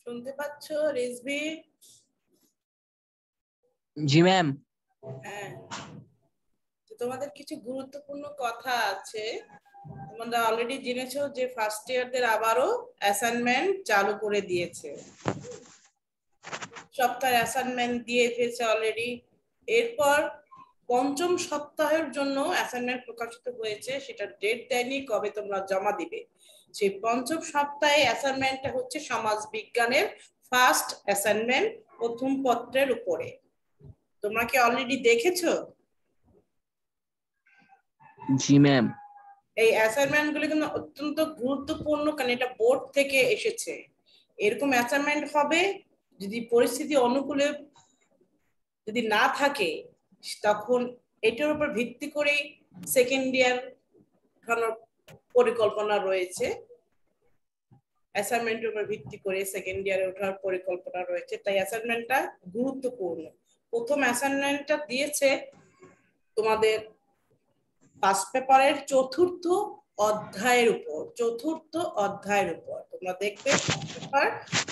শুনতে পাচ্ছ রিজভি? জি ম্যাম। হ্যাঁ, তো তোমাদের কিছু গুরুত্বপূর্ণ কথা আছে। তোমরা অলরেডি জেনেছো যে ফার্স্ট ইয়ারদের আবারও অ্যাসাইনমেন্ট চালু করে দিয়েছে। সপ্তাহে অ্যাসাইনমেন্ট দিয়ে ফেলছে অলরেডি। এরপর পঞ্চম সপ্তাহের জন্য অ্যাসাইনমেন্ট প্রকাশিত হয়েছে, সেটা ডেট দেয়নি কবে তোমরা জমা দিবে। সেই পঞ্চম সপ্তাহে অ্যাসাইনমেন্টটা হচ্ছে সমাজ বিজ্ঞানের ফার্স্ট অ্যাসাইনমেন্ট প্রথম পত্রের উপরে। তোমরা কি অলরেডি দেখেছো? জি ম্যাম। এই অ্যাসাইনমেন্ট গুলো কিন্তু অত্যন্ত গুরুত্বপূর্ণ, কারণ এটা বোর্ড থেকে এসেছে। এরকম অ্যাসাইনমেন্ট হবে যদি পরিস্থিতি অনুকূলে যদি না থাকে, তখন এটার উপর ভিত্তি করে সেকেন্ড ইয়ার পরিকল্পনা রয়েছে। অ্যাসাইনমেন্টের উপর ভিত্তি করে সেকেন্ড ইয়ারে ওঠার পরিকল্পনা রয়েছে, তাই অ্যাসাইনমেন্টটা গুরুত্বপূর্ণ। প্রথম অ্যাসাইনমেন্টটা দিয়েছে তোমাদের ফার্স্ট পেপারের চতুর্থ অধ্যায়ের উপর। তোমরা দেখবে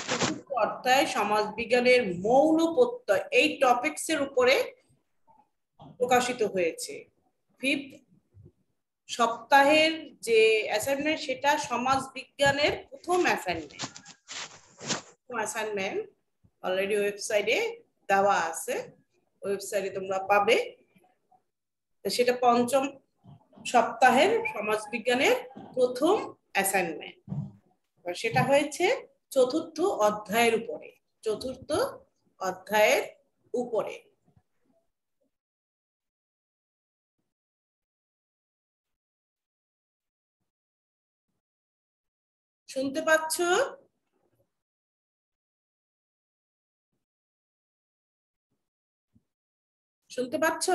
চতুর্থ অধ্যায় সমাজ বিজ্ঞানের মৌল প্রত্যয়, এই টপিকস এর উপরে প্রকাশিত হয়েছে। ফিফথ সপ্তাহের যে অ্যাসাইনমেন্ট সেটা সমাজ বিজ্ঞানের প্রথম অ্যাসাইনমেন্ট অলরেডি ওয়েবসাইটে দেওয়া আছে, ওয়েবসাইটে তোমরা পাবে। সেটা পঞ্চম সপ্তাহের সমাজবিজ্ঞানের প্রথম অ্যাসাইনমেন্ট, সেটা হয়েছে চতুর্থ অধ্যায়ের উপরে। শুনতে পাচ্ছ? শুনতে পাচ্ছ?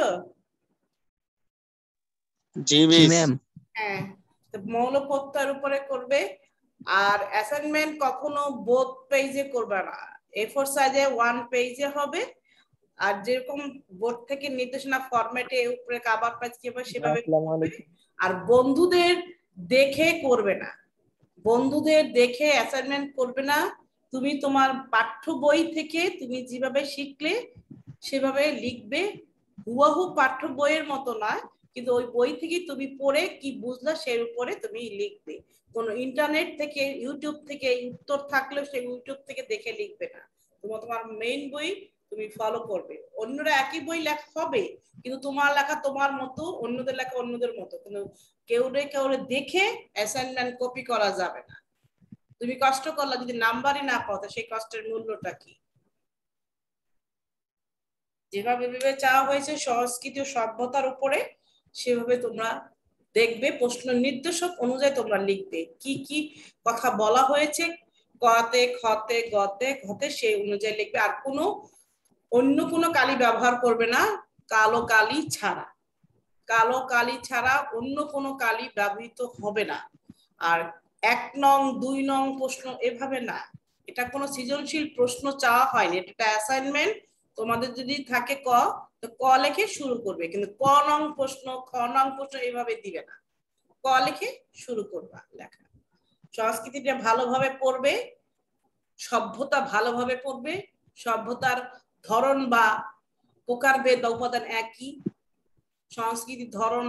জি ম্যাম। হ্যাঁ, মৌল প্রত্যয়ের উপরে করবে। আর অ্যাসাইনমেন্ট কখনো বোথ পেজে করবে না, A4 সাইজে 1 পেজে হবে। আর যেরকম বোর্ড থেকে নির্দেশনা ফরম্যাটে উপরে কভার পেজ কিভাবে সেভাবে। আর বন্ধুদের দেখে করবে না, বন্ধুদের দেখে অ্যাসাইনমেন্ট করবে না। তুমি তোমার পাঠ্য বই থেকে তুমি যেভাবে শিখলে সেভাবে লিখবে, হুবহু পাঠ্য বইয়ের মতো নয়, কিন্তু ওই বই থেকে তুমি পড়ে কি বুঝলা সেই উপরে তুমি লিখবে। কোনো ইন্টারনেট থেকে ইউটিউব থেকে উত্তর থাকলেও সেই ইউটিউব থেকে দেখে লিখবে না। তোমার মেইন বই তুমি ফলো করবে। অন্যরা একই বই লেখা হবে, কিন্তু তোমার লেখা তোমার মতো, অন্যদের লেখা অন্যদের মতো, কিন্তু কেউ দেখে অ্যাসাইনমেন্ট কপি করা যাবে না। তুমি কষ্ট করলা যদি নাম্বারই না পাও, সেই কষ্টের মূল্যটা কি? যেভাবে ভেবে চাওয়া হয়েছে সংস্কৃতি ও সভ্যতার উপরে, সেভাবে তোমরা দেখবে, প্রশ্ন নির্দেশক অনুযায়ী তোমরা লিখবে কি কি কথা বলা হয়েছে, কতে খতে গতে ঘতে সেই অনুযায়ী লিখবে। আর অন্য কোনো কালি ব্যবহার করবে না, কালো কালি ছাড়া অন্য কোনো কালি ব্যবহৃত হবে না। আর 1 নং 2 নং প্রশ্ন এভাবে না, এটা কোনো সৃজনশীল প্রশ্ন চাওয়া হয়নি, এটা অ্যাসাইনমেন্ট। তোমাদের যদি থাকে ক, তো ক লিখে শুরু করবে, কিন্তু ক নং প্রশ্ন খ নং প্রশ্ন এভাবে দিবে না, ক লিখে শুরু করবা লেখা। সংস্কৃতিটা ভালোভাবে পড়বে, সভ্যতা ভালোভাবে পড়বে। সভ্যতার ধরন বা প্রকারভেদ বা উপাদান একই, সংস্কৃতির ধরন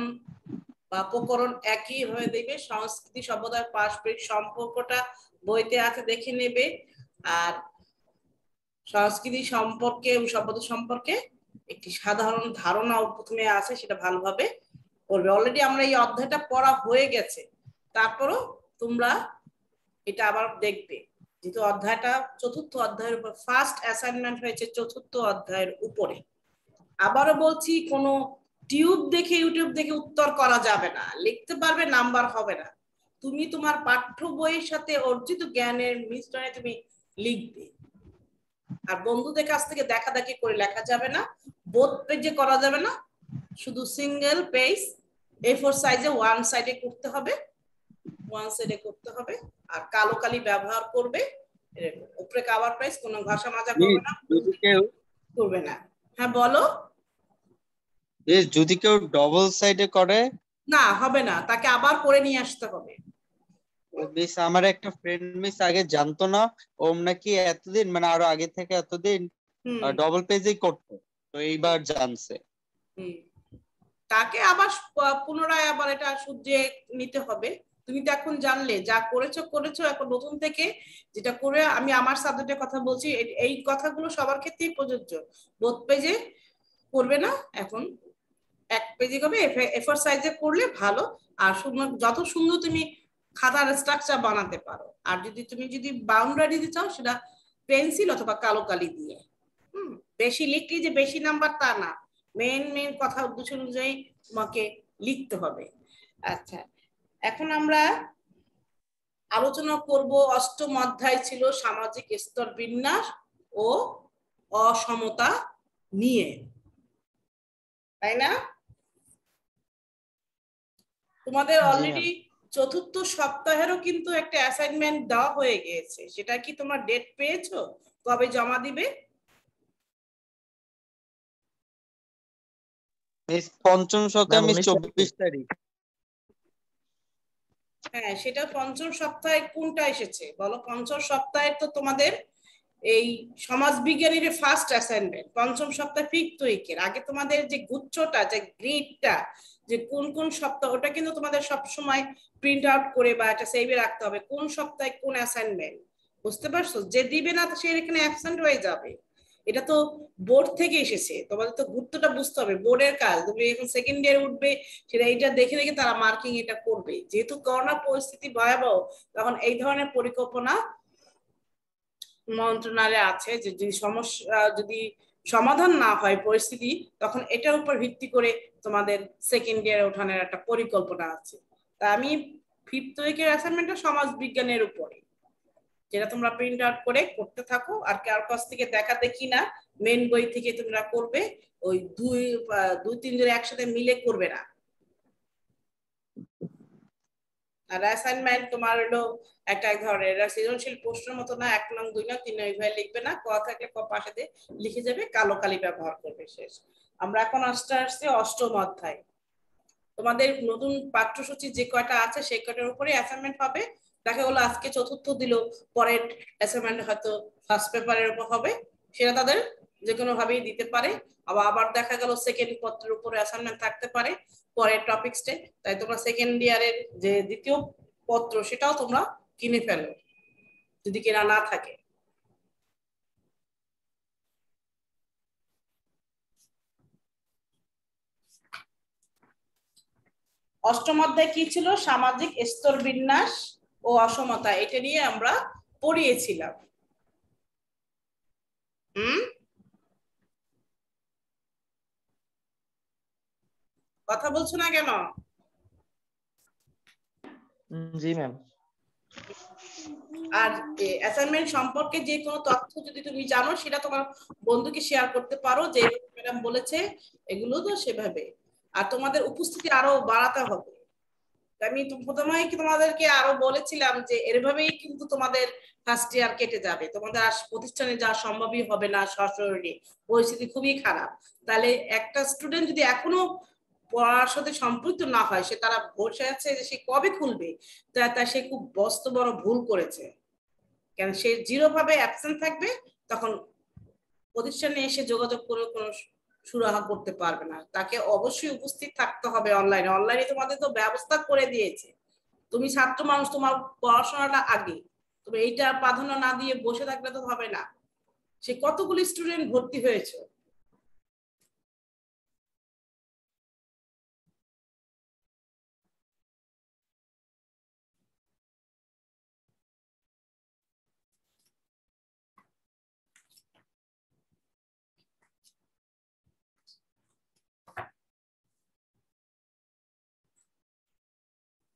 বা প্রকরণ একই হয়ে দেবে। সংস্কৃতি সভ্যতার পারস্পরিক সম্পর্কটা বইতে আছে, দেখে নেবে। আর সংস্কৃতি সম্পর্কে সভ্যতা সম্পর্কে একটি সাধারণ ধারণা প্রথমে আছে, সেটা ভালোভাবে পড়বে। অলরেডি আমরা এই অধ্যায়টা পড়া হয়ে গেছে, তারপরও তোমরা এটা আবার দেখবে, যেহেতু অধ্যায়টা চতুর্থ অধ্যায়ের উপর, ফার্স্ট অ্যাসাইনমেন্ট হয়েছে চতুর্থ অধ্যায়ের উপরে। আবারও বলছি, কোনো টিউব দেখে ইউটিউব দেখে উত্তর করা যাবে না, লিখতে পারবে নাম্বার হবে না। তুমি তোমার পাঠ্য বইয়ের সাথে অর্জিত জ্ঞানের মিশ্রণে তুমি লিখবে। আর বন্ধুদের কাছ থেকে দেখাদেখি করে লেখা যাবে না, বোথ পেজে করা যাবে না, শুধু সিঙ্গেল পেজ A4 সাইজে 1 সাইডে করতে হবে, 1 সাইডে করতে হবে। আর কালো কালি ব্যবহার করবে, উপরে কভার পেজ, কোনো ভাষা মাজা করবে না, করবে না। হ্যাঁ বলো। যদি কেউ ডবল সাইডে করে? না, হবে না, তাকে আবার করে নিয়ে আসতে হবে। মিস আমার একটা ফ্রেন্ড মিস আগে জানতো না, ও নাকি এতদিন মানে আরো আগে থেকে এতদিন ডবল পেজই করতো, তো এইবার জানছে। তাকে আবার পুনরায় আবার এটা শুধরে নিতে হবে। তুমি তো এখন জানলে, যা করেছো করেছো, এখন নতুন থেকে যেটা করে, আমি আমার সাবজেক্টের কথা বলছি, এই কথাগুলো সবার ক্ষেত্রেই প্রযোজ্য। বোথ পেজে করবে না, এখন এক পেজে করবে, এফোর সাইজে করলে ভালো। আর যত সুন্দর তুমি খাতার স্ট্রাকচার বানাতে পারো। আর যদি বাউন্ডারি দিতে চাও, সেটা পেন্সিল অথবা কালো কালি দিয়ে। বেশি লিখলে যে বেশি নাম্বার তা না, মেন মেন কথা উদ্দেশ্য অনুযায়ী তোমাকে লিখতে হবে। আচ্ছা, এখন আমরা আলোচনা করব অষ্টম অধ্যায় ছিল সামাজিক স্তর বিন্যাস ও অসমতা নিয়ে, তাই না? তোমাদের অলরেডি চতুর্থ সপ্তাহেরও কিন্তু একটা অ্যাসাইনমেন্ট দেওয়া হয়ে গিয়েছে, সেটা কি তোমরা ডেট পেয়েছো? কবে জমা দিবে? পঞ্চম সপ্তাহে মিস 24 তারিখ। হ্যাঁ, সেটা পঞ্চম সপ্তাহে কোনটা এসেছে বলো? পঞ্চম সপ্তাহে তো তোমাদের এই সমাজবিজ্ঞানের ফার্স্ট অ্যাসাইনমেন্ট পঞ্চম সপ্তাহে 5th উইকের আগে তোমাদের যে গুচ্ছটা, যে গ্রিডটা, যে কোন কোন সপ্তাহ, ওটা কিন্তু তোমাদের সব সময় প্রিন্ট আউট করে বা এটা সেভে রাখতে হবে, কোন সপ্তাহে কোন অ্যাসাইনমেন্ট। বুঝতে পারছো? যে দিবে না সে এখানে অ্যাবসেন্ট হয়ে যাবে। এটা তো বোর্ড থেকে এসেছে, তোমাদের তো গুরুত্বটা বুঝতে হবে। বোর্ডের কাজ, তুমি এখন সেকেন্ড ইয়ার উঠবে, সেটা এটা দেখে দেখে তারা মার্কিং এটা করবে। যেহেতু করোনা পরিস্থিতি ভয়াবহ, তখন এই ধরনের পরিকল্পনা মন্ত্রণালয়ে আছে যে যদি সমস্যা, যদি সমাধান না হয় পরিস্থিতি, তখন এটার উপর ভিত্তি করে তোমাদের সেকেন্ড ইয়ারে ওঠানোর একটা পরিকল্পনা আছে। তা আমি 5th উইকের অ্যাসাইনমেন্টটা সমাজ বিজ্ঞানের উপরে, যেটা তোমরা প্রিন্ট আউট করে করতে থাকো। আর কার কাছ থেকে দেখা দেখি না, মেন বই থেকে তোমরা করবে। ওই দুই তিনজন একসাথে মিলে করবে না। আর অ্যাসাইনমেন্ট তোমার হলো একটা এক ধরনের, সৃজনশীল প্রশ্নের মতো না, 1 নং 2 নং 3 নং এইভাবে লিখবে না, ক থাকলে ক পাশে দিয়ে লিখে যাবে, কালো কালি ব্যবহার করবে, শেষ। আমরা এখন আসছি অষ্টম অধ্যায়। তোমাদের নতুন পাঠ্যসূচি যে কয়টা আছে সেই কয়টার উপরে অ্যাসাইনমেন্ট হবে। দেখা হলো আজকে চতুর্থ দিল, পরের অ্যাসাইনমেন্ট হয়তো ফার্স্ট পেপারের উপর হবে, সেটা তাদের যে কোনো ভাবেই দিতে পারে। আবার দেখা গেল সেকেন্ড পত্রের উপরে অ্যাসাইনমেন্ট থাকতে পারে পরের টপিকসে। তাই তোমরা সেকেন্ড ইয়ারের যে দ্বিতীয় পত্র, সেটাও তোমরা কিনে ফেলো যদি কেনা না থাকে। অষ্টম অধ্যায় কি ছিল? সামাজিক স্তর বিন্যাস ও অসমতা, এটা নিয়ে আমরা পড়িয়েছিলাম। কথা বলছো না কেন? জি ম্যাম। আর অ্যাসাইনমেন্ট সম্পর্কে যে কোনো তথ্য যদি তুমি জানো, সেটা তোমার বন্ধুকে শেয়ার করতে পারো, যে ম্যাডাম বলেছে এগুলো তো সেভাবে। আর তোমাদের উপস্থিতি আরো বাড়াতে হবে। আমি প্রথমেই তোমাদেরকে আরো বলেছিলাম যে এভাবেই কিন্তু তোমাদের ফার্স্ট ইয়ার কেটে যাবে, তোমাদের আর প্রতিষ্ঠানে যাওয়া সম্ভবই হবে না, সশরীরে পরিস্থিতি খুবই খারাপ। তাহলে একটা স্টুডেন্ট যদি এখনো পড়ার সাথে সম্পৃক্ত না হয়, সে তারা বসে আছে যে সে কবে খুলবে, তা সে খুব বড় ভুল করেছে। কেন সে জিরো ভাবে অ্যাবসেন্ট থাকবে, তখন প্রতিষ্ঠানে এসে যোগাযোগ করে কোনো সুরাহা করতে পারবে না। তাকে অবশ্যই উপস্থিত থাকতে হবে অনলাইনে। অনলাইনে তোমাদের তো ব্যবস্থা করে দিয়েছে। তুমি ছাত্র মানুষ, তোমার পড়াশোনাটা আগে, তুমি এইটা প্রাধান্য না দিয়ে বসে থাকলে তো হবে না। সে কতগুলি স্টুডেন্ট ভর্তি হয়েছে।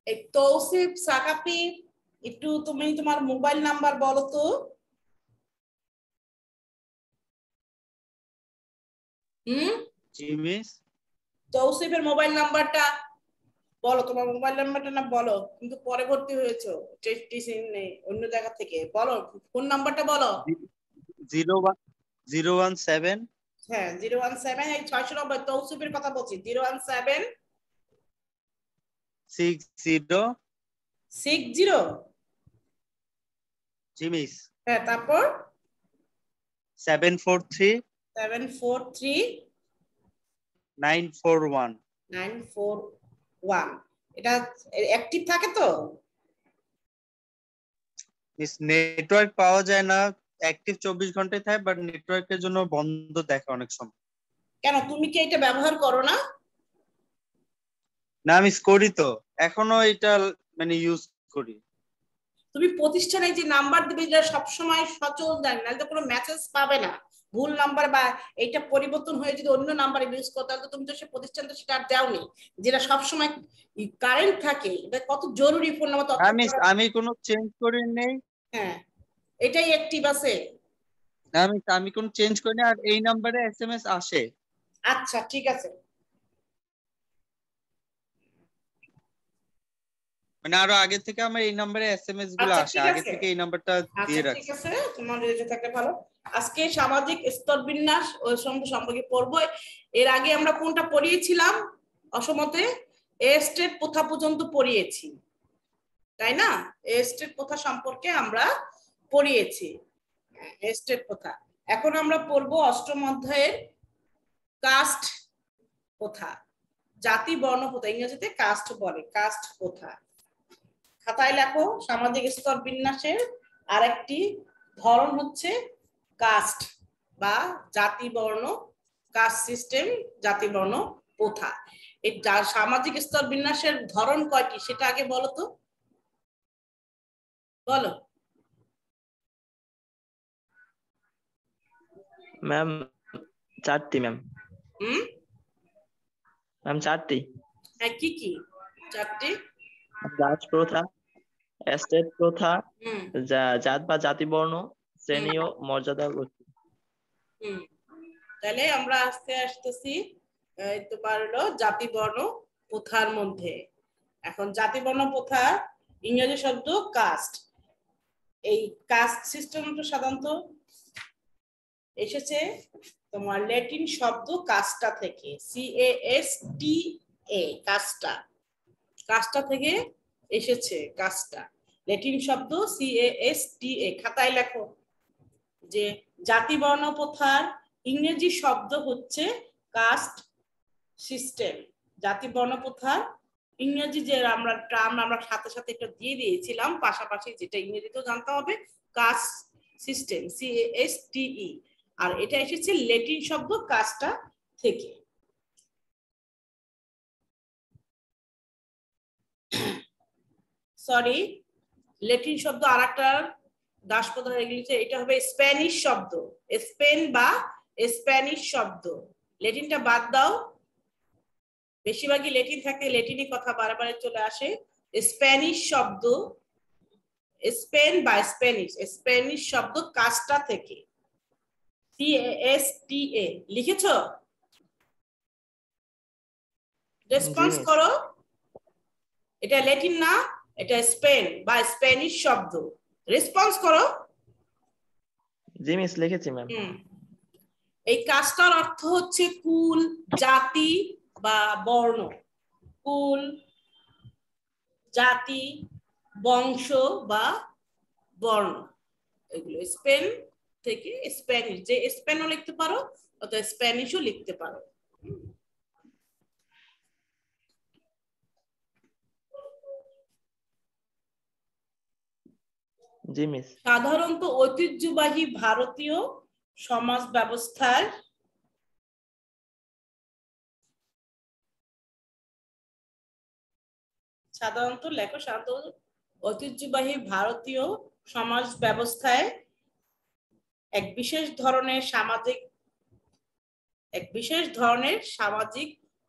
এই তৌসিফ সাকাপি, একটু তুমি তোমার মোবাইল নাম্বার বলো তো। জি মিস। তৌসিফের মোবাইল নাম্বারটা বলো, তোমার মোবাইল নাম্বারটা না বলো, কিন্তু পরে ভর্তি হয়েছো নেই অন্য জায়গা থেকে, বলো ফোন নাম্বারটা বলো। 017। হ্যাঁ 017, এই 690, তৌসিফের কথা বলছি। 017 60 60 জি মিস। হ্যাঁ, তারপর 743 743 941 941। এটা অ্যাক্টিভ থাকে তো? মিস নেটওয়ার্ক পাওয়া যায় না, অ্যাক্টিভ 24 ঘন্টায় থাকে, বাট নেটওয়ার্কের জন্য বন্ধ দেখে অনেক সময়। কেন, তুমি কি এটা ব্যবহার করো না? না মিস করি তো, এখনো এটা মানে ইউজ করি। তুমি প্রতিষ্ঠানে যে নাম্বার দিবে যেটা সবসময় সচল দেন, নাহলে তো কোনো মেসেজ পাবে না। ভুল নাম্বার বা এটা পরিবর্তন হয়ে যদি অন্য নাম্বার ইউজ করো, তাহলে তো তুমি তো সে প্রতিষ্ঠান তো সেটা আর দাওনি, যেটা সবসময় কারেন্ট থাকে। এটা কত জরুরি ফোন নাম্বার তথ্য। আমি কোনো চেঞ্জ করি নেই। হ্যাঁ, এটাই অ্যাক্টিভ আছে। আমি কোনো চেঞ্জ করি না, আর এই নাম্বারে এসএমএস আসে। আচ্ছা ঠিক আছে। মানে আরো আগে থেকে আমার এই নাম্বারে এসএমএস গুলো আচ্ছা আসে, ঠিক আগে আছে, থেকে এই নাম্বারটা আচ্ছা দিয়ে ঠিক রাখছি। আছে, তোমার রেজে থাকলে ভালো। আজকে সামাজিক স্তর বিন্যাস ও সম্পর্কে পড়বো। এর আগে আমরা কোনটা পড়িয়েছিলাম? অসমতে এস্টেট প্রথা পর্যন্ত পড়িয়েছি, তাই না? এস্টেট প্রথা সম্পর্কে আমরা পড়িয়েছি, এস্টেট প্রথা। এখন আমরা পড়বো অষ্টম অধ্যায়ের কাস্ট প্রথা, জাতি বর্ণ প্রথা, ইংরেজিতে কাস্ট বলে, কাস্ট প্রথা। খাতায় লেখো, সামাজিক স্তর বিন্যাসের আরেকটি ধরন হচ্ছে কাস্ট বা জাতি বর্ণ, কাস্ট সিস্টেম, জাতি বর্ণ প্রথা। এই সামাজিক স্তর বিন্যাসের ধরন কয়টি সেটা আগে বলো তো, বলো। ম্যাম 4টি ম্যাম। ম্যাম 4টি। হ্যাঁ, কি কি 4টি? জাত প্রথা, এস্টেট প্রথা, জাত বা জাতি বর্ণ, শ্রেণী ও মর্যাদা গোষ্ঠী। তাহলে আমরা আস্তে আসতেছি তোমার হলো জাতি বর্ণ প্রথার মধ্যে। এখন জাতি বর্ণ প্রথা ইংরেজি শব্দ কাস্ট। এই কাস্ট সিস্টেমটা সাধারণত এসেছে তোমার ল্যাটিন শব্দ কাস্টা থেকে, CASTA, কাস্টা, কাস্টা থেকে এসেছে, কাস্টা ল্যাটিন শব্দ CASTA। খাতায় লেখো যে জাতি বর্ণ প্রথার ইংরেজি শব্দ হচ্ছে কাস্ট সিস্টেম। জাতি বর্ণ প্রথার ইংরেজি যে আমরা টার্ম আমরা সাথে সাথে একটা দিয়ে দিয়েছিলাম, পাশাপাশি যেটা ইংরেজিতেও জানতে হবে, কাস্ট সিস্টেম, CASTE। আর এটা এসেছে ল্যাটিন শব্দ কাস্টা থেকে। সরি, ল্যাটিন শব্দ আরেকটা দাসপ্রথা এগুলিতে, এটা হবে স্প্যানিশ শব্দ, স্পেন বা স্প্যানিশ শব্দ। ল্যাটিনটা বাদ দাও, বেশিরভাগই ল্যাটিন থাকে, ল্যাটিনই কথা বারবার চলে আসে। স্প্যানিশ শব্দ, স্পেন বা স্প্যানিশ, স্প্যানিশ শব্দ কাস্টা থেকে, CASTA। লিখেছো? রেসপন্স করো। এটা ল্যাটিন না, এটা স্পেন বা স্প্যানিশ শব্দ। রেসপন্স করো। জি মিস, লিখেছি ম্যাম। এই কাস্টার অর্থ হচ্ছে কুল, জাতি বা বর্ণ। কুল, জাতি, বংশ বা বর্ণ, এগুলো স্পেন থেকে স্প্যানিশ, যে স্পেনও লিখতে পারো অথবা স্প্যানিশও লিখতে পারো। জি মিস। সাধারণত ঐতিহ্যবাহী ভারতীয় সমাজ ব্যবস্থায় ঐতিহ্যবাহী ভারতীয় সমাজ ব্যবস্থায় এক বিশেষ ধরনের সামাজিক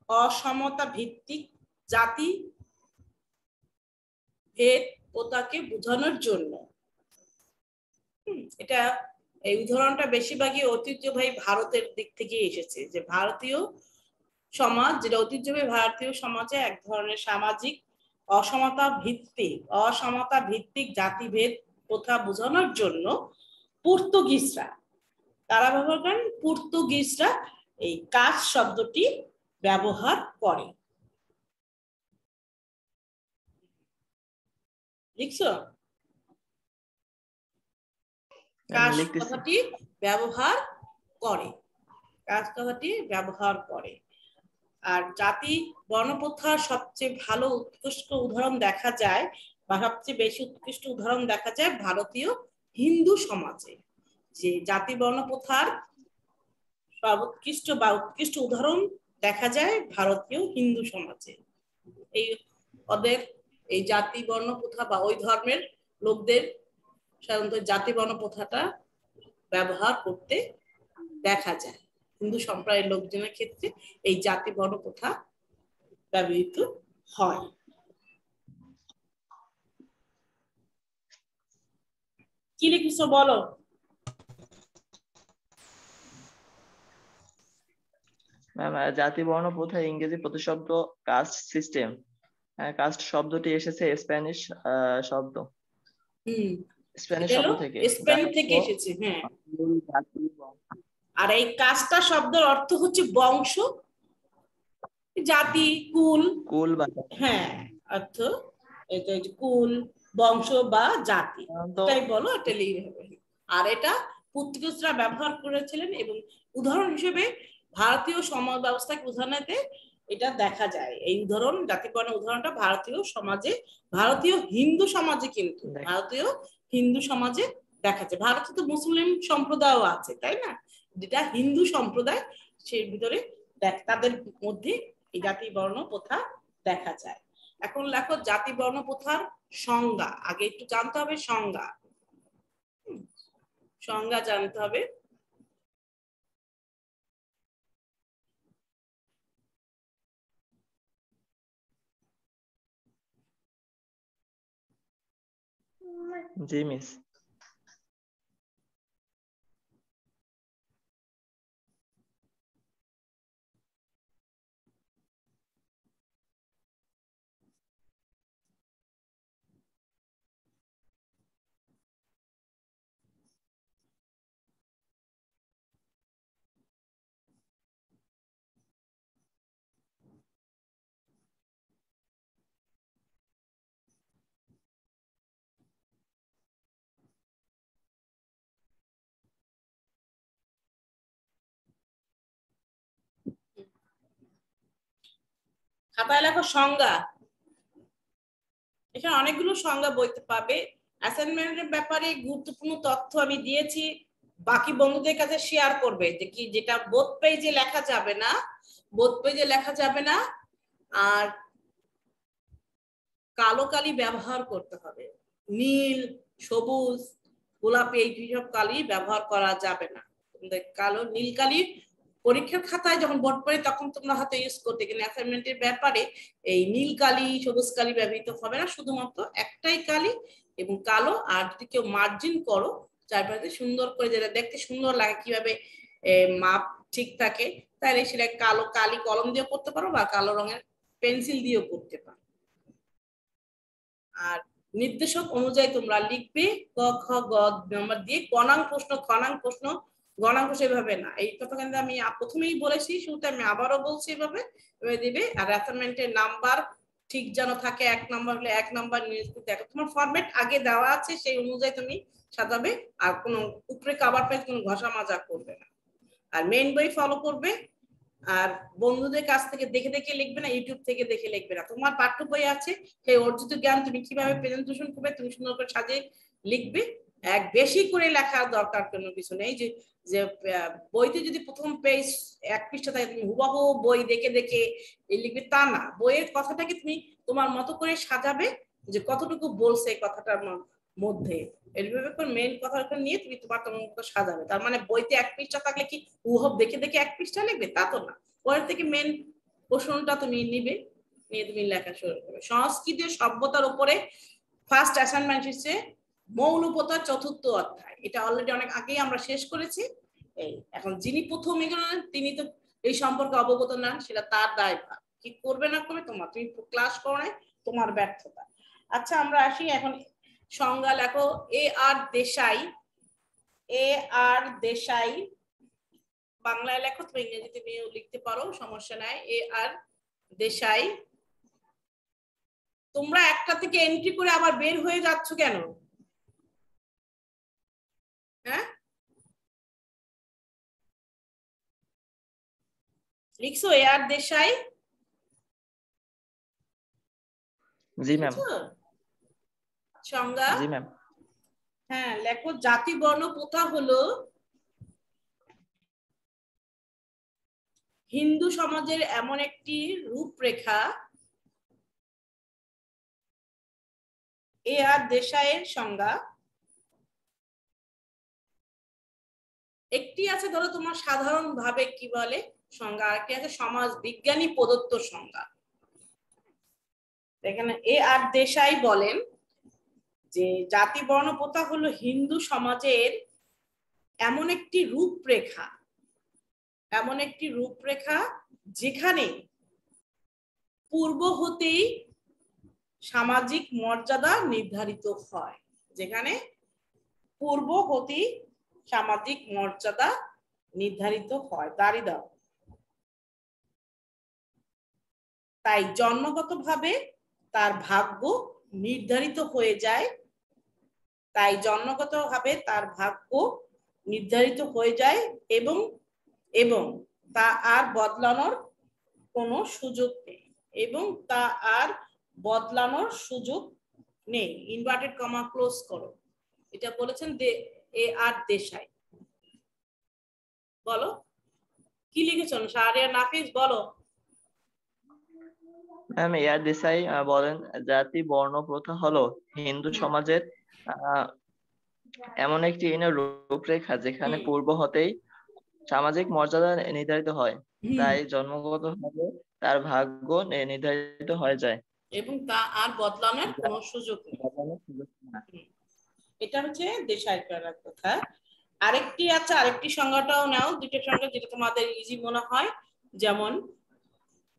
অসমতা ভিত্তিক জাতি ভেদ প্রথাকে বোঝানোর জন্য, এটা এই উদাহরণটা বেশিরভাগই ঐতিহ্যবাহী ভারতের দিক থেকে এসেছে, যে ভারতীয় সমাজ, যেটা ঐতিহ্যবাহী ভারতীয় সমাজে এক ধরনের সামাজিক অসমতা ভিত্তিক জাতিভেদ প্রথা বোঝানোর জন্য পর্তুগিজরা, তারা ব্যবহার করেন, পর্তুগিজরা এই কাস্ট শব্দটি ব্যবহার করে। লিখছো? কাজ কথাটি ব্যবহার করে, কাজ কথাটি ব্যবহার করে। আর জাতি বর্ণপ্রথার সবচেয়ে ভালো উৎকৃষ্ট উদাহরণ দেখা যায়, বা সবচেয়ে বেশি উৎকৃষ্ট উদাহরণ দেখা যায় ভারতীয় হিন্দু সমাজে। যে জাতি বর্ণপ্রথার সর্বোৎকৃষ্ট বা উৎকৃষ্ট উদাহরণ দেখা যায় ভারতীয় হিন্দু সমাজে। এই ওদের এই জাতি বর্ণপ্রথা বা ওই ধর্মের লোকদের সাধারণত জাতি বর্ণপ্রথাটা ব্যবহার করতে দেখা যায়। হিন্দু সম্প্রদায়ের লোকজনের ক্ষেত্রে এই জাতি বর্ণপ্রথা ব্যবহৃত হয়। কি লিখছো বলো? ম্যাম জাতি বর্ণ প্রথা ইংরেজি প্রতিশব্দ কাস্ট সিস্টেম। কাস্ট শব্দটি এসেছে স্প্যানিশ শব্দ, স্প্যানিশ শব্দ থেকে, স্পেন থেকে এসেছে। হ্যাঁ, আর এই কাস্টা শব্দের অর্থ হচ্ছে বংশ, জাতি, কুল। কুল বা হ্যাঁ, অর্থ এটা কুল, বংশ বা জাতি, তাই বলো এটা লিখে হবে। আর এটা পর্তুগিজরা ব্যবহার করেছিলেন এবং উদাহরণ হিসেবে ভারতীয় সমাজ ব্যবস্থাকে উদাহরণে এটা দেখা যায়। এই উদাহরণ জাতিবর্ণ উদাহরণটা ভারতীয় সমাজে, ভারতীয় হিন্দু সমাজে, কিন্তু ভারতীয় হিন্দু সমাজে দেখা যায়। ভারতে তো মুসলিম সম্প্রদায়ও আছে, তাই না? যেটা হিন্দু সম্প্রদায়, সেই ভিতরে তাদের মধ্যে এই জাতি বর্ণ প্রথা দেখা যায়। এখন লেখো জাতি বর্ণ প্রথার সংজ্ঞা। আগে একটু জানতে হবে সংজ্ঞা, সংজ্ঞা জানতে হবে। জি মিস। খাতায় লেখো সংজ্ঞা। এখানে অনেকগুলো সংজ্ঞা বইতে পাবে। অ্যাসাইনমেন্টের ব্যাপারে গুরুত্বপূর্ণ তথ্য আমি দিয়েছি, বাকি বন্ধুদের কাছে শেয়ার করবে। যে কি যেটা বোথ পেজে লেখা যাবে না, বোথ পেজে লেখা যাবে না। আর কালো কালি ব্যবহার করতে হবে, নীল, সবুজ, গোলাপি এই সব কালি ব্যবহার করা যাবে না। কালো নীল কালি পরীক্ষার খাতায় যখন বোর্ড পড়ে তখন তোমরা হাতে ইউজ করতে, কিন্তু অ্যাসাইনমেন্টের ব্যাপারে এই নীল কালি, সবুজ কালি ব্যবহৃত হবে না, শুধুমাত্র একটাই কালি এবং কালো। আর যদি কেউ মার্জিন করো চারপাশে সুন্দর করে, যেটা দেখতে সুন্দর লাগে, কিভাবে মাপ ঠিক থাকে, তাহলে সেটা কালো কালি কলম দিয়ে করতে পারো বা কালো রঙের পেন্সিল দিয়েও করতে পারো। আর নির্দেশক অনুযায়ী তোমরা লিখবে ক খ গ নাম্বার দিয়ে, কণাঙ্ক প্রশ্ন, খনাঙ্ক প্রশ্ন, গণাঙ্ক সেভাবে না। এই কথা কিন্তু আমি প্রথমেই বলেছি, শুরুতে আমি আবারও বলছি, এভাবে দিবে। আর অ্যাসাইনমেন্টের নাম্বার ঠিক যেন থাকে, 1 নাম্বার হলে 1 নাম্বার দেখো, তোমার ফরম্যাট আগে দেওয়া আছে, সেই অনুযায়ী তুমি সাজাবে। আর কোনো উপরে কভার পেজ কোনো ঘষা মাজা করবে না। আর মেইন বই ফলো করবে। আর বন্ধুদের কাছ থেকে দেখে দেখে লিখবে না, ইউটিউব থেকে দেখে লিখবে না। তোমার পাঠ্য বই আছে, সেই অর্জিত জ্ঞান তুমি কিভাবে প্রেজেন্টেশন করবে, তুমি সুন্দর করে সাজিয়ে লিখবে। এক বেশি করে লেখার দরকার কোনো কিছু নেই। যে বইতে যদি প্রথম পেজ 1 পৃষ্ঠা থাকে, তুমি হুবহু বই দেখে দেখে লিখবে তা না। বইয়ের কথাটাকে তুমি তোমার মতো করে সাজাবে, যে কতটুকু বলছে এই কথাটার মধ্যে, এইভাবে করে মেইন কথাটা নিয়ে তুমি তোমার মতো সাজাবে। তার মানে বইতে 1 পৃষ্ঠা থাকলে কি হুবহু দেখে দেখে 1 পৃষ্ঠা লিখবে, তা তো না। পরের থেকে মেইন প্রশ্নটা তুমি নিবে, নিয়ে তুমি লেখা শুরু করবে। সংস্কৃত সভ্যতার উপরে ফার্স্ট অ্যাসাইনমেন্ট হচ্ছে মৌলপতার 4র্থ অধ্যায়। এটা অলরেডি অনেক আগেই আমরা শেষ করেছি। এই এখন যিনি প্রথম এগোলেন তিনি তো এই সম্পর্কে অবগত নন, সেটা তার দায়ভার। কি করবে না করবে তোমার, তুমি ক্লাস করো নাই, তোমার ব্যর্থতা। আচ্ছা আমরা আসি এখন সংজ্ঞা লেখো। এ আর দেশাই, এ আর দেশাই বাংলায় লেখো, তুমি ইংরেজিতে নিয়েও লিখতে পারো, সমস্যা নাই। এ আর দেশাই তোমরা একটা থেকে এন্ট্রি করে আবার বের হয়ে যাচ্ছ কেন? হ্যাঁ, লিখছো এআর দেশাই? জি ম্যাম। সংজ্ঞা? জি ম্যাম। হ্যাঁ লেখো, জাতি বর্ণ প্রথা হলো হিন্দু সমাজের এমন একটি রূপরেখা, এআর দেশাইয়ের সংজ্ঞা। একটি আছে ধরো তোমার সাধারণ ভাবে কি বলে সংজ্ঞা, আরেকটি আছে সমাজ বিজ্ঞানী প্রদত্ত সংজ্ঞা। এখানে এআর দেশাই বলেন যে জাতি বর্ণ প্রথা হলো হিন্দু সমাজের এমন একটি রূপরেখা, এমন একটি রূপরেখা যেখানে পূর্ব হতেই সামাজিক মর্যাদা নির্ধারিত হয়, যেখানে পূর্ব হতেই সামাজিক মর্যাদা নির্ধারিত হয়। দাঁড়িয়ে দাও। তাই জন্মগতভাবে তার ভাগ্য নির্ধারিত হয়ে যায়, তাই জন্মগতভাবে তার ভাগ্য নির্ধারিত হয়ে যায় এবং এবং তা আর বদলানোর কোনো সুযোগ নেই, এবং তা আর বদলানোর সুযোগ নেই। ইনভার্টেড কমা ক্লোজ করো। এটা বলেছেন এআর দেশাই। বলো কি লিখেছেন শাহরিয়ার নাফিস, বলো। ম্যাম এআর দেশাই বলেন জাতি বর্ণ প্রথা হলো হিন্দু সমাজের এমন একটি রূপরেখা যেখানে পূর্ব হতেই সামাজিক মর্যাদা নির্ধারিত হয়, তাই জন্মগতভাবে তার ভাগ্য নির্ধারিত হয়ে যায় এবং তা আর বদলানোর কোনো সুযোগ নেই। এটা হচ্ছে দেশাই করার কথা। আরেকটি আছে, আরেকটি সংজ্ঞাটাও নাও, দুটো সংজ্ঞা যেটা তোমাদের ইজি মনে হয়। যেমন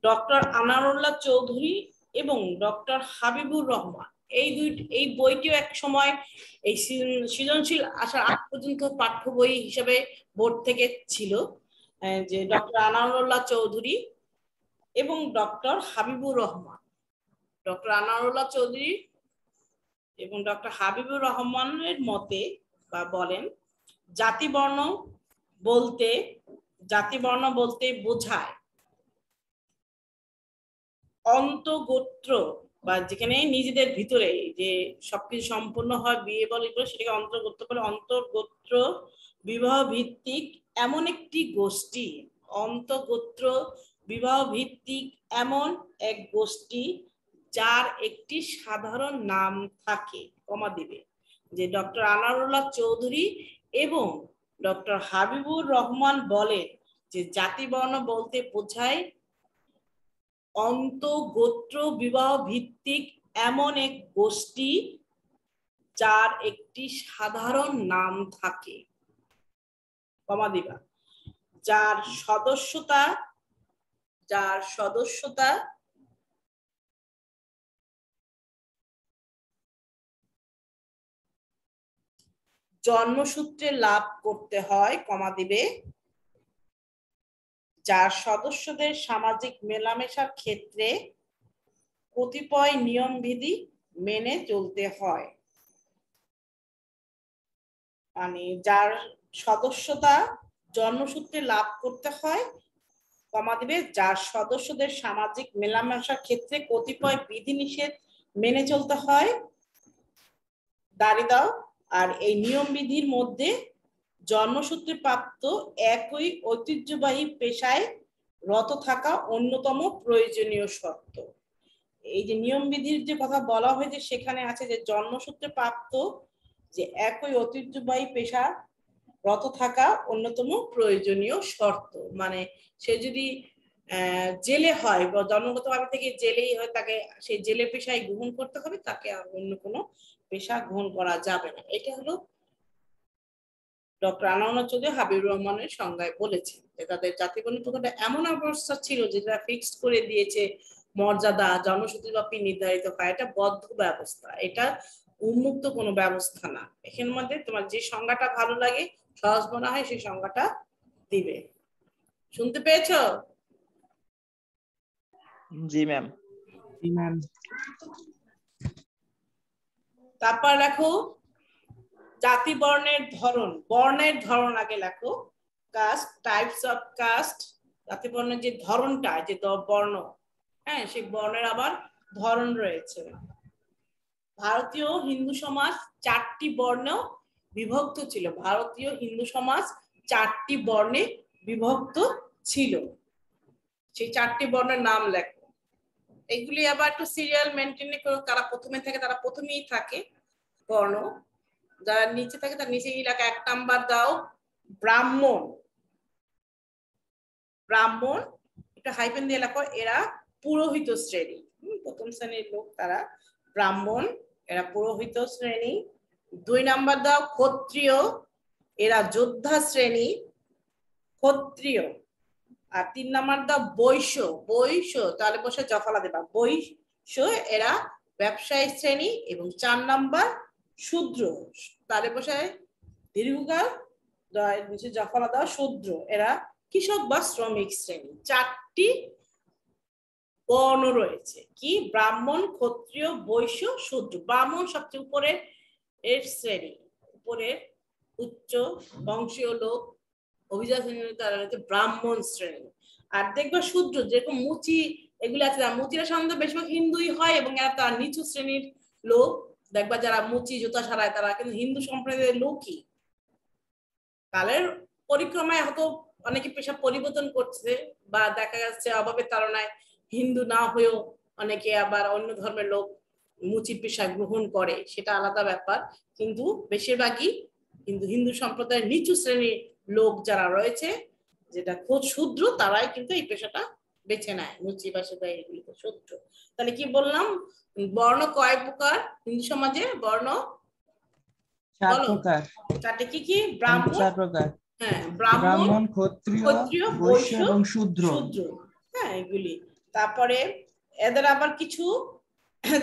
ডক্টর আনারুল্লাহ চৌধুরী এবং ডক্টর হাবিবুর রহমান, এই বইটিও এক সময় এই সৃজনশীল আসার আগ পর্যন্ত পাঠ্য বই হিসেবে বোর্ড থেকে ছিল, যে ডক্টর আনারুল্লাহ চৌধুরী এবং ডক্টর হাবিবুর রহমান। ডক্টর আনারুল্লাহ চৌধুরী এবং ডক্টর হাবিবুর রহমানের মতে বা বলেন জাতিবর্ণ বলতে বোঝায় অন্তঃগোত্র, বা যেখানে নিজেদের ভিতরে যে সবকিছু সম্পূর্ণ হয় বিয়ে বলে সেটাকে অন্তর্গোত্র বলে। অন্তর্গোত্র বিবাহ ভিত্তিক এমন একটি গোষ্ঠী, অন্তর্গোত্র বিবাহ ভিত্তিক এমন এক গোষ্ঠী যার একটি সাধারণ নাম থাকে, কমা দিবে, যে ডক্টর আনারুল্লাহ চৌধুরী এবং ডক্টর হাবিবুর রহমান বলেন যে জাতিবর্ণ বলতে বোঝায় অন্তঃগোত্র বিবাহ ভিত্তিক এমন এক গোষ্ঠী যার একটি সাধারণ নাম থাকে, কমা দিবা, যার সদস্যতা জন্মসূত্রে লাভ করতে হয়, কমা দিবে, যার সদস্যদের সামাজিক মেলামেশার ক্ষেত্রে কতিপয় নিয়মবিধি মেনে চলতে হয়। মানে যার সদস্যতা জন্মসূত্রে লাভ করতে হয়, কমা দিবে, যার সদস্যদের সামাজিক মেলামেশার ক্ষেত্রে কতিপয় বিধিনিষেধ মেনে চলতে হয়, দাঁড়িয়ে দাও। আর এই নিয়মবিধির মধ্যে জন্মসূত্রে প্রাপ্ত একই ঐতিহ্যবাহী পেশায় রত থাকা অন্যতম প্রয়োজনীয় শর্ত। এই যে নিয়মবিধির যে কথা বলা হয়েছে সেখানে আছে যে জন্মসূত্রে প্রাপ্ত যে একই ঐতিহ্যবাহী পেশা রত থাকা অন্যতম প্রয়োজনীয় শর্ত। মানে সে যদি জেলে হয় বা জন্মগতভাবে থেকে জেলেই হয়, তাকে সেই জেলে পেশায় গ্রহণ করতে হবে, তাকে অন্য কোনো পেশা গ্রহণ করা যাবে না। এটা হলো ডক্টর আনারুল্লাহ চৌধুরী হাবিবুর রহমানের সংজ্ঞায় বলেছেন যে তাদের জাতিবর্ণ প্রথাটা এমন অবস্থা ছিল যেটা ফিক্সড করে দিয়েছে মর্যাদা জন্মসূত্রব্যাপী নির্ধারিত হয়। এটা বদ্ধ ব্যবস্থা, এটা উন্মুক্ত কোনো ব্যবস্থা না। এখানের মধ্যে তোমার যে সংজ্ঞাটা ভালো লাগে, সহজ মনে হয়, সেই সংজ্ঞাটা দিবে। শুনতে পেয়েছো? জি ম্যাম। জি ম্যাম। তারপর লেখো জাতি বর্ণের ধরন, বর্ণের ধরন আগে লেখো। কাস্ট, টাইপস অফ কাস্ট, জাতি বর্ণের যে ধরনটা, যে বর্ণ, হ্যাঁ সেই বর্ণের আবার ধরন রয়েছে। ভারতীয় হিন্দু সমাজ 4টি বর্ণ বিভক্ত ছিল। ভারতীয় হিন্দু সমাজ 4টি বর্ণে বিভক্ত ছিল। সেই 4টি বর্ণের নাম লেখো। এগুলি আবার একটু সিরিয়াল মেনটেনে করো, তারা প্রথমে থাকে তারা প্রথমেই থাকে বর্ণ, যারা নিচে থাকে তার নিচে লেখা। 1 নাম্বার দাও ব্রাহ্মণ। ব্রাহ্মণ একটা হাইফেন দিয়ে লেখো, এরা পুরোহিত শ্রেণী, প্রথম শ্রেণীর লোক তারা ব্রাহ্মণ, এরা পুরোহিত শ্রেণী। 2 নাম্বার দাও ক্ষত্রিয়, এরা যোদ্ধা শ্রেণী, ক্ষত্রিয়। আর 3 নাম্বার দাও বৈশ্য। বৈশ্য তাহলে বসে জফলা দেবা, বৈশ্য এরা ব্যবসায়ী শ্রেণী। এবং 4 নাম্বার শূদ্র, তাহলে বসে দীর্ঘকাল নিচে জফলা দাও শূদ্র, এরা কৃষক বা শ্রমিক শ্রেণী। 4টি বর্ণ রয়েছে, কি ব্রাহ্মণ, ক্ষত্রিয়, বৈশ্য, শূদ্র। ব্রাহ্মণ সবচেয়ে উপরের এর শ্রেণী, উপরের উচ্চ বংশীয় লোক, অভিজাত শ্রেণীর তারা হচ্ছে ব্রাহ্মণ শ্রেণী। আর দেখবা শূদ্র যেরকম মুচি এগুলো আছে, মুচিরা সাধারণত বেশিরভাগ হিন্দুই হয় এবং এরা তার নিচু শ্রেণীর লোক। দেখবা যারা মুচি জুতা ছাড়ায় তারা কিন্তু হিন্দু সম্প্রদায়ের লোকই। কালের পরিক্রমায় হয়তো অনেকে পেশা পরিবর্তন করছে, বা দেখা যাচ্ছে অভাবের তাড়নায় হিন্দু না হয়েও অনেকে আবার অন্য ধর্মের লোক মুচি পেশা গ্রহণ করে, সেটা আলাদা ব্যাপার। কিন্তু বেশিরভাগই কিন্তু হিন্দু সম্প্রদায়ের নিচু শ্রেণীর লোক যারা রয়েছে, যেটা খোদ শূদ্র, তারাই কিন্তু এই পেশাটা বেছে নেয়, মুচি বা সেটা এগুলি শূদ্র। তাহলে কি বললাম, বর্ণ কয় প্রকার হিন্দু সমাজে? বর্ণ 4 প্রকার। 4টে কি কি? ব্রাহ্মণ, 4 প্রকার, হ্যাঁ ব্রাহ্মণ, ক্ষত্রিয়, বৈশ্য এবং শূদ্র। হ্যাঁ এগুলি। তারপরে এদের আবার কিছু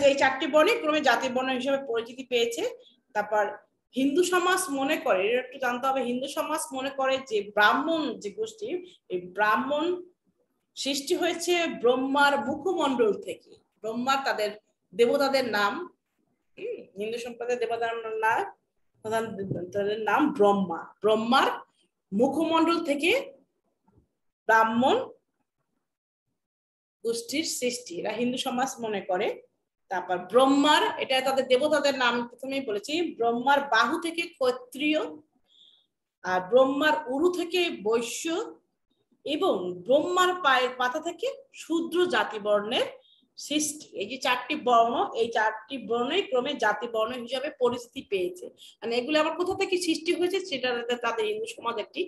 এই 4টি বর্ণই ক্রমে জাতি বর্ণ হিসেবে পরিচিতি পেয়েছে। তারপর হিন্দু সমাজ মনে করে, এটা একটু জানতে হবে, হিন্দু সমাজ মনে করে যে ব্রাহ্মণ যে গোষ্ঠী, এই ব্রাহ্মণ সৃষ্টি হয়েছে ব্রহ্মার মুখমণ্ডল থেকে। ব্রহ্মার তাদের দেবতাদের নাম, হিন্দু সম্প্রদায়ের দেবতার নাম, তাদের নাম ব্রহ্মা। ব্রহ্মার মুখমণ্ডল থেকে ব্রাহ্মণ গোষ্ঠীর সৃষ্টি, এরা হিন্দু সমাজ মনে করে। তারপর ব্রহ্মার, এটা তাদের দেবতাদের নাম প্রথমেই বলেছি, ব্রহ্মার বাহু থেকে ক্ষত্রিয়, আর ব্রহ্মার উরু থেকে বৈশ্য, এবং ব্রহ্মার পায়ের পাতা থেকে শূদ্র জাতি বর্ণের সৃষ্টি। এই যে 4টি বর্ণ, এই 4টি বর্ণই ক্রমে জাতি বর্ণ হিসাবে পরিচিতি পেয়েছে। মানে এগুলো আবার কোথা থেকে সৃষ্টি হয়েছে সেটা তাদের হিন্দু সমাজ একটি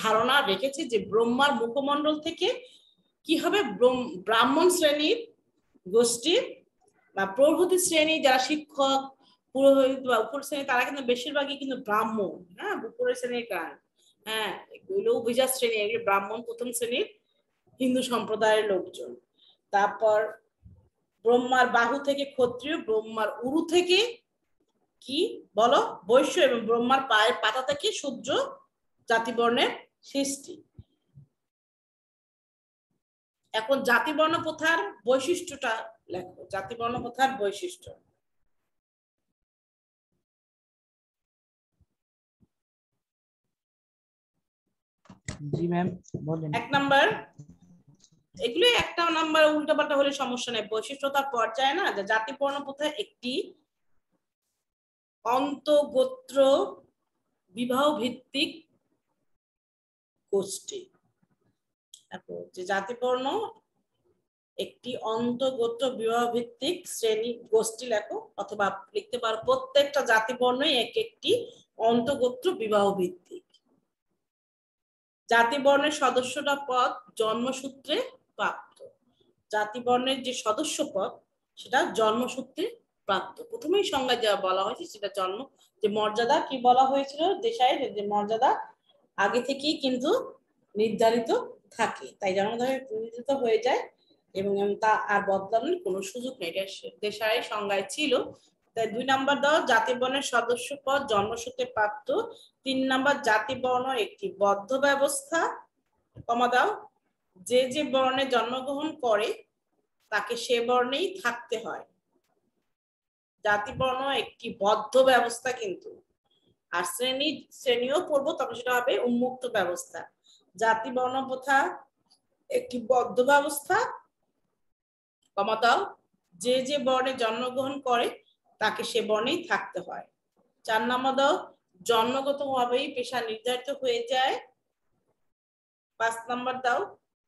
ধারণা রেখেছে, যে ব্রহ্মার মুখমণ্ডল থেকে কি হবে, ব্রাহ্মণ শ্রেণীর গোষ্ঠীর বা প্রভৃতি শ্রেণী, যারা শিক্ষক, পুরোহিত বা উপর শ্রেণী, তারা কিন্তু বেশিরভাগই কিন্তু ব্রাহ্মণ। হ্যাঁ উপরের শ্রেণীর কারণ, হ্যাঁ এগুলো অভিজাত শ্রেণী, এগুলো ব্রাহ্মণ প্রথম শ্রেণীর হিন্দু সম্প্রদায়ের লোকজন। তারপর ব্রহ্মার বাহু থেকে ক্ষত্রিয়, ব্রহ্মার উরু থেকে কি বলো বৈশ্য, এবং ব্রহ্মার পায়ের পাতা থেকে শূদ্র জাতিবর্ণের সৃষ্টি। এখন জাতিবর্ণ প্রথার বৈশিষ্ট্যটা লেখো, জাতিবর্ণ প্রথার বৈশিষ্ট্য। জি ম্যাম বলেন। 1 নাম্বার, এগুলো একটা নাম্বার উল্টাপাল্টা হলে সমস্যা নেই, বৈশিষ্ট্যতার পর্যায়ে না, যে জাতিবর্ণ প্রথা একটি অন্তঃগোত্র বিবাহ ভিত্তিক গোষ্ঠী। যে জাতিবর্ণ একটি অন্তঃগোত্র বিবাহ ভিত্তিক শ্রেণী গোষ্ঠী লেখো, অথবা লিখতে পারো প্রত্যেকটা জাতিবর্ণই এক একটি অন্তঃগোত্র বিবাহ ভিত্তিক। জাতিবর্ণের সদস্যটা পদ জন্মসূত্রে প্রাপ্ত। জাতিবর্ণের যে সদস্য পদ সেটা জন্মসূত্রে প্রাপ্ত। প্রথমেই সংজ্ঞা যা বলা হয়েছে সেটা জন্ম, যে মর্যাদা কি বলা হয়েছিল, দেশায় যে মর্যাদা আগে থেকেই কিন্তু নির্ধারিত থাকে, তাই জন্ম নির্ধারিত হয়ে যায় এবং তা আর বদলানোর কোনো সুযোগ নেই, এটা দেশায় সংজ্ঞায় ছিল। তাই 2 নাম্বার দাও জাতিবর্ণের সদস্য পদ জন্মসূত্রে প্রাপ্ত। 3 নাম্বার জাতিবর্ণ একটি বদ্ধ ব্যবস্থা, কমা দাও, যে যে বর্ণে জন্মগ্রহণ করে তাকে সে বর্ণেই থাকতে হয়। জাতিবর্ণ একটি বদ্ধ ব্যবস্থা কিন্তু, আর শ্রেণীও পড়বো, তবে সেটা হবে উন্মুক্ত ব্যবস্থা। জাতিবর্ণ প্রথা একটি বদ্ধ ব্যবস্থা, দাও যে যে বর্ণে জন্মগ্রহণ করে তাকে সে বর্ণেই থাকতে হয়। 4 নম্বর দাও জন্মগতভাবেই পেশা নির্ধারিত হয়ে যায়। 5 নম্বর দাও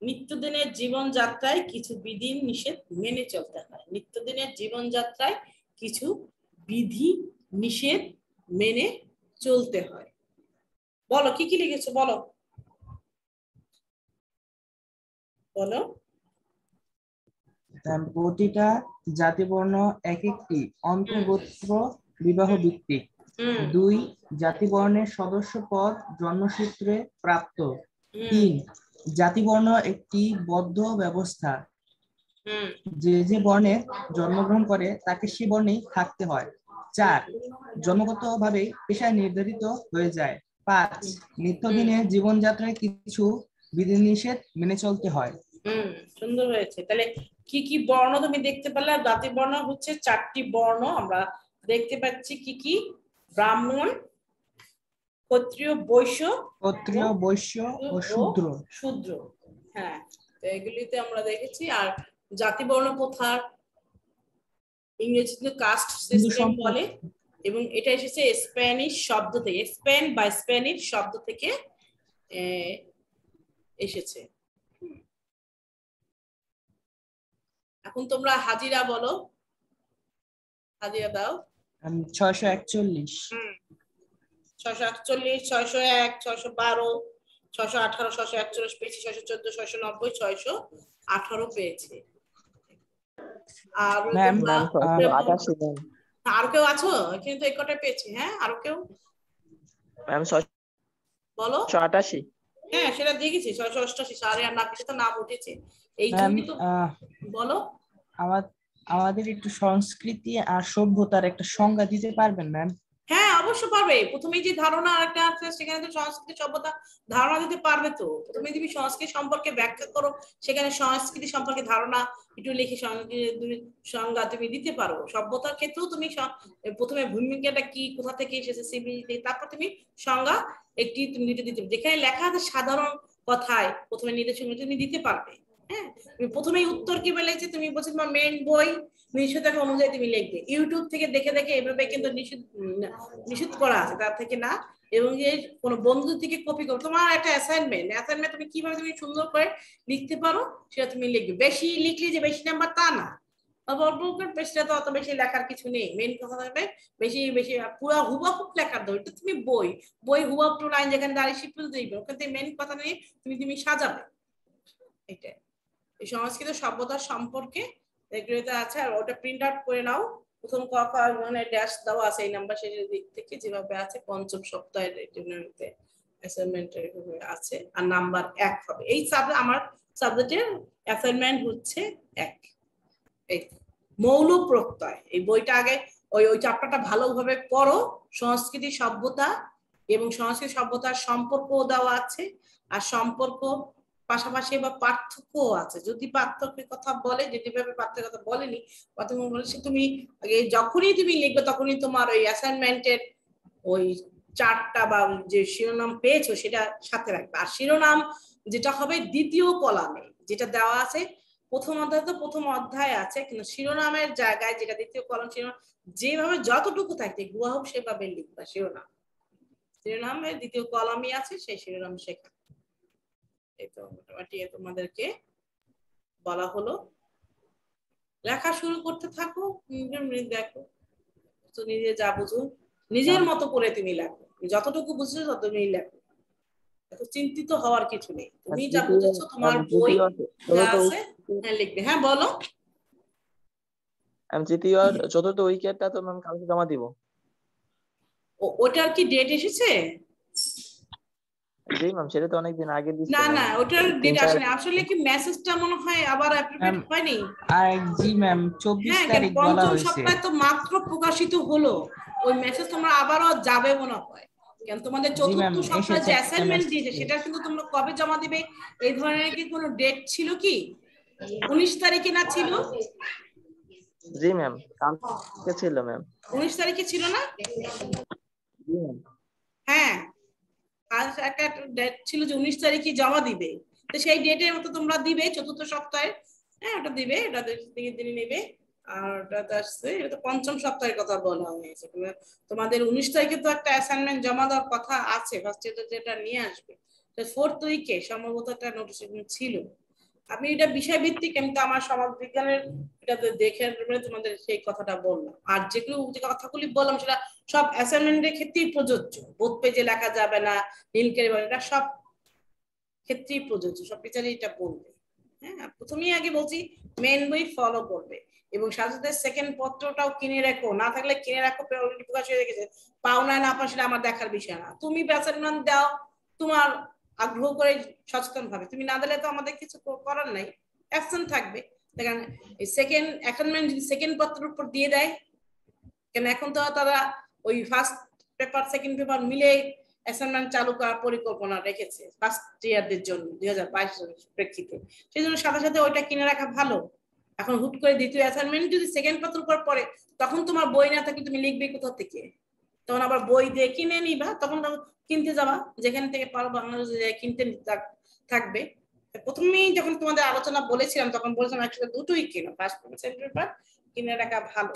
নিত্যদিনের জীবনযাত্রায় কিছু বিধি নিষেধ মেনে চলতে হয়। নিত্যদিনের জীবনযাত্রায় কিছু বিধি নিষেধ মেনে চলতে হয়। বলো কি কি লিখেছো, বলো বলো। প্রতিটা জাতিবর্ণ এক একটি অন্তর্গোত্র বিবাহ ভিত্তিক। 2 জাতিবর্ণের সদস্য পদ জন্মসূত্রে প্রাপ্ত। 3 জাতিবর্ণ একটি বদ্ধ ব্যবস্থা, যে যে বর্ণে জন্মগ্রহণ করে তাকে সে বর্ণেই থাকতে হয়। 4 জন্মগতভাবে পেশা নির্ধারিত হয়ে যায়। 5 নিত্যদিনের জীবনযাত্রায় কিছু বিধিনিষেধ মেনে চলতে হয়। সুন্দর হয়েছে। তাহলে কি কি বর্ণ তুমি দেখতে পেলে? জাতিবর্ণ হচ্ছে 4টি বর্ণ আমরা দেখতে পাচ্ছি। কি কি? ব্রাহ্মণ, ক্ষত্রিয়, বৈশ্য ও শূদ্র। হ্যাঁ, তো এগুলিতে আমরা দেখেছি। আর জাতিবর্ণ প্রথার ইংরেজিতে কাস্ট সিস্টেম বলে, এবং এটা এসেছে স্প্যানিশ শব্দ থেকে, স্পেন বা স্প্যানিশ শব্দ থেকে এসেছে। এখন তোমরা হাজিরা বলো, হাজিরা দাও। 641, 641, 601, 612, 618, 641 পেয়েছি, 614, 690, 618 পেয়েছি। আর আর কেউ আছো এখানে? তো একটা পেয়েছি। হ্যাঁ, আরো কেউ বলো। 688। হ্যাঁ, সেটা দেখেছি। 688 সারে আর না পিছে তো নাম উঠেছে। এই জন্যই তো বলো। আমাদের একটু সংস্কৃতি আর সভ্যতার একটা সংজ্ঞা দিতে পারবেন ম্যাম? হ্যাঁ, অবশ্যই পারবে। প্রথমেই যে ধারণা একটা আছে সেখানে তো সংস্কৃতি সভ্যতা ধারণা দিতে পারবে। তো প্রথমে তুমি সংস্কৃতি সম্পর্কে ব্যাখ্যা করো, সেখানে সংস্কৃতি সম্পর্কে ধারণা একটু লিখে সংজ্ঞা তুমি দিতে পারো। সভ্যতার ক্ষেত্রেও তুমি প্রথমে ভূমিকাটা কি, কোথা থেকে এসেছে, তারপর তুমি সংজ্ঞা একটি তুমি দিতে, যেখানে লেখা আছে সাধারণ কথায় প্রথমে নির্দেশনা তুমি দিতে পারবে। হ্যাঁ, তুমি প্রথমেই উত্তর কি বলেছে, তুমি বলছো তোমার মেইন বই নিষেধাজ্ঞা অনুযায়ী তুমি লিখবে। ইউটিউব থেকে দেখে দেখে এভাবে কিন্তু নিষেধ করা আছে, তার থেকে না। এবং যে কোনো বন্ধু থেকে কপি করো। তোমার একটা অ্যাসাইনমেন্ট তুমি কিভাবে তুমি সুন্দর করে লিখতে পারো সেটা তুমি লিখবে। বেশি লিখলে যে বেশি নাম্বার তা না, পেজটা তো অত বেশি লেখার কিছু নেই। মেইন কথা থাকবে বেশি বেশি পুরো হুবহু লেখার দাও। এটা তুমি বই হুবহু টু লাইন যেখানে দাঁড়িয়ে শিখতে দিবে, ওখান থেকে মেইন কথা নেই, তুমি সাজাবে। এটাই এই সংস্কৃত সভ্যতার সম্পর্কে এগুলোতে আছে। আর ওটা প্রিন্ট আউট করে নাও। প্রথম মানে ড্যাশ দেওয়া আছে এই নাম্বার শেষের দিক থেকে, যেভাবে আছে পঞ্চম সপ্তাহের অ্যাসাইনমেন্টের আছে। আর নাম্বার 1 হবে। এই সাবজেক্ট আমার সাবজেক্টের অ্যাসাইনমেন্ট হচ্ছে 1। এই মৌল প্রত্যয়, এই বইটা আগে ওই চ্যাপ্টারটা ভালোভাবে পড়ো। সংস্কৃতি সভ্যতা এবং সংস্কৃতি সভ্যতার সম্পর্ক দেওয়া আছে, আর সম্পর্ক পাশাপাশি বা পার্থক্য আছে। যদি পার্থক্যের কথা বলে, যদি ভাবে পার্থক্যের কথা বলেনি বা তুমি বলেছি, তুমি যখনই তুমি লিখবে তখনই তোমার ওই অ্যাসাইনমেন্টের ওই চারটা বা যে শিরোনাম পেয়েছো সেটা সাথে রাখবে। আর শিরোনাম যেটা হবে দ্বিতীয় কলামে, যেটা দেওয়া আছে প্রথম অধ্যায়, তো প্রথম অধ্যায় আছে, কিন্তু শিরোনামের জায়গায় যেটা দ্বিতীয় কলাম, শিরোনাম যেভাবে যতটুকু থাকে গুয়া হোক সেভাবে লিখবা। শিরোনামের দ্বিতীয় কলামই আছে, সেই শিরোনাম শেখা। এই তো মোটামুটি তোমাদেরকে বলা হলো। লেখা শুরু করতে থাকো, দেখো তো নিজে যা বুঝো নিজের মতো করে তুমি লেখো। যতটুকু বুঝছো ততটুকুই লেখো, এত চিন্তিত হওয়ার কিছু নেই। তুমি যা বুঝেছো তোমার বই যা আছে হ্যাঁ লিখবে। হ্যাঁ বলো। আমি তৃতীয় আর চতুর্থ উইকেটটা তো ম্যাম কালকে জমা দিব। ওটার কি ডেট এসেছে? জি ম্যাম, সেটা তো অনেকদিন আগে দিয়েছিল। না ওটার ডেট আসেনি। আসলে কি মেসেজটা মনে হয় আবার অ্যাপ্রুভড হয়নি। জি ম্যাম 24 তারিখ বলা হয়েছে। পঞ্চম সপ্তাহে তো মাত্র প্রকাশিত হলো। ওই মেসেজ তোমরা আবারও যাবে মনে হয়। কেন তোমাদের চতুর্থ সপ্তাহে যে অ্যাসাইনমেন্ট দিয়েছে সেটা কিন্তু তোমরা কবে জমা দিবে, এই ধরনের কি কোনো ডেট ছিল কি? 19 তারিখে না ছিল? জি ম্যাম, কালকে ছিল ম্যাম। 19 তারিখে ছিল না? হ্যাঁ, আজ একটা ডেট ছিল যে 19 তারিখে জমা দিবে, তো সেই ডেটের মতো তোমরা দিবে চতুর্থ সপ্তাহে। হ্যাঁ, ওটা দিবে, এটা দিনে নেবে। আর ওটা আসছে, এটা তো পঞ্চম সপ্তাহের কথা বলা হয়েছে। তোমাদের 19 তারিখে তো একটা অ্যাসাইনমেন্ট জমা দেওয়ার কথা আছে, ফার্স্ট যেটা নিয়ে আসবে। 4th উইকে সম্ভবত একটা নোটিফিকেশন ছিল। আমি এটা বিষয় ভিত্তিক, কিন্তু আমার সমাজ বিজ্ঞানের এটাতে দেখে তোমাদের সেই কথাটা বললাম। আর যেগুলো যে কথাগুলি বললাম সেটা সব অ্যাসাইনমেন্টের ক্ষেত্রেই প্রযোজ্য। বোধ পেজে লেখা যাবে না, লিঙ্কের, এটা সব ক্ষেত্রেই প্রযোজ্য, সব টিচারই এটা বলবে। হ্যাঁ, প্রথমেই আগে বলছি মেন বই ফলো করবে, এবং সাথে সেকেন্ড পত্রটাও কিনে রাখো, না থাকলে কিনে রাখো, অলরেডি প্রকাশ হয়ে গেছে, পাও না না পাও সেটা আমার দেখার বিষয় না। তুমি অ্যাসাইনমেন্ট দাও তোমার আগ্রহ করে, সচেতন ভাবে। তুমি না দিলে তো আমাদের কিছু করার নাই, অ্যাকশন থাকবে। দেখেন এই সেকেন্ড অ্যাসাইনমেন্ট যদি সেকেন্ড পত্রের উপর দিয়ে দেয়, কেন এখন তো তারা ওই ফার্স্ট পেপার সেকেন্ড পেপার মিলে অ্যাসাইনমেন্ট চালু করার পরিকল্পনা রেখেছে ফার্স্ট ইয়ারদের জন্য 2022 প্রেক্ষিতে। সেই জন্য সাথে সাথে ওইটা কিনে রাখা ভালো। এখন হুট করে দ্বিতীয় অ্যাসাইনমেন্ট যদি সেকেন্ড পত্র উপর পড়ে, তখন তোমার বই না থাকলে তুমি লিখবে কোথা থেকে? তখন আবার বই দিয়ে কিনে নিবা, তখন কিনতে যাবা, যেখান থেকে পারো বাংলাদেশে কিনতে থাকবে। প্রথমেই যখন তোমাদের আলোচনা বলেছিলাম তখন বলেছিলাম একসাথে দুটোই কিনো, ফার্স্ট পেপার সেকেন্ড পেপার কিনে রাখা ভালো।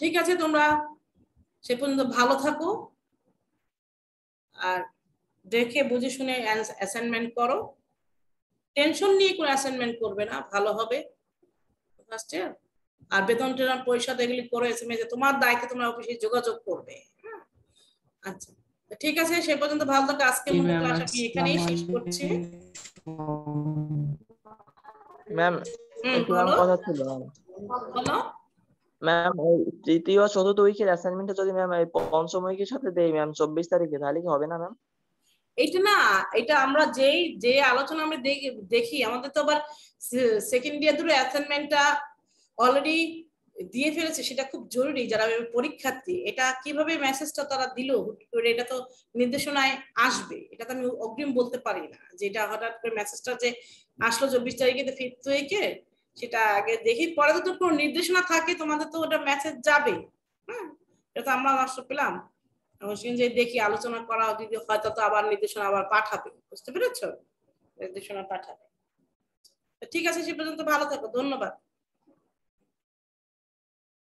ঠিক আছে, তোমরা সে পর্যন্ত ভালো থাকো, আর দেখে বুঝে শুনে অ্যাসাইনমেন্ট করো। টেনশন নিয়ে কোনো অ্যাসাইনমেন্ট করবে না, ভালো হবে ফার্স্ট ইয়ার। আর বেতন টেতন পয়সা এগুলি করে এসএমএস তোমার দায়িত্ব, তোমরা অফিসে যোগাযোগ করবে। আচ্ছা ঠিক আছে, সে পর্যন্ত ভালো থাকো। আজকে মূল ক্লাস আমি এখানেই শেষ করছি। ম্যাম একটু কথা ছিল বলো। ম্যাম ওই তৃতীয় চতুর্থ উইকের অ্যাসাইনমেন্টটা যদি ম্যাম এই পঞ্চম উইকের সাথে দেই ম্যাম 24 তারিখে, তাহলে কি হবে না ম্যাম? এটা না, এটা আমরা যে আলোচনা আমরা দেখি, আমাদের তো আবার সেকেন্ড ইয়ার দুটো অ্যাসাইনমেন্টটা অলরেডি দিয়ে ফেলেছে, সেটা খুব জরুরি যারা পরীক্ষার্থী। এটা কিভাবে মেসেজটা তারা দিল হুট করে, এটা তো নির্দেশনায় আসবে, এটা তো আমি অগ্রিম বলতে পারি না যে এটা হঠাৎ করে মেসেজটা যে আসলো 24 তারিখে 5th উইকে, সেটা আগে দেখি, পরে তো কোনো নির্দেশনা থাকে তোমাদের তো ওটা মেসেজ যাবে। হ্যাঁ, এটা তো আমরা নষ্ট পেলাম, যে দেখি আলোচনা করা যদি হয়তো তো আবার নির্দেশনা আবার পাঠাবে, বুঝতে পেরেছো? নির্দেশনা পাঠাবে। ঠিক আছে, সে পর্যন্ত ভালো থাকো, ধন্যবাদ।